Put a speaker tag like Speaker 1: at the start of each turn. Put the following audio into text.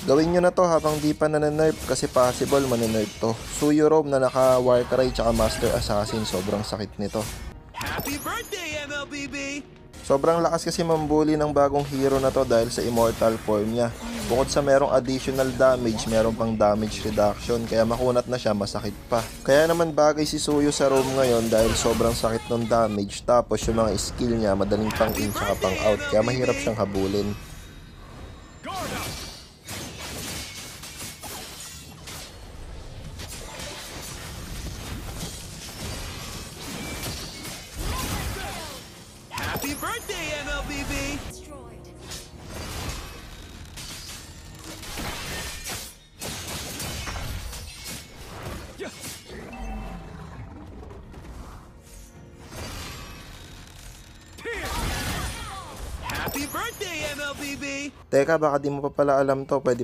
Speaker 1: Gawin nyo na to habang di pa nanenerf kasi possible manenerf to. Suyo Rome na naka Warcry tsaka Master Assassin, sobrang sakit nito.
Speaker 2: Happy birthday, MLBB!
Speaker 1: Sobrang lakas kasi mambuli ng bagong hero na to dahil sa immortal form niya. Bukod sa merong additional damage, meron pang damage reduction, kaya makunat na siya, masakit pa. Kaya naman bagay si Suyo sa Rome ngayon dahil sobrang sakit ng damage, tapos yung mga skill niya madaling pang in tsaka pang out, kaya mahirap siyang habulin.
Speaker 2: Happy birthday, MLBB! Happy birthday, MLBB!
Speaker 1: Teka, baka di mo pa pala alam to, pwede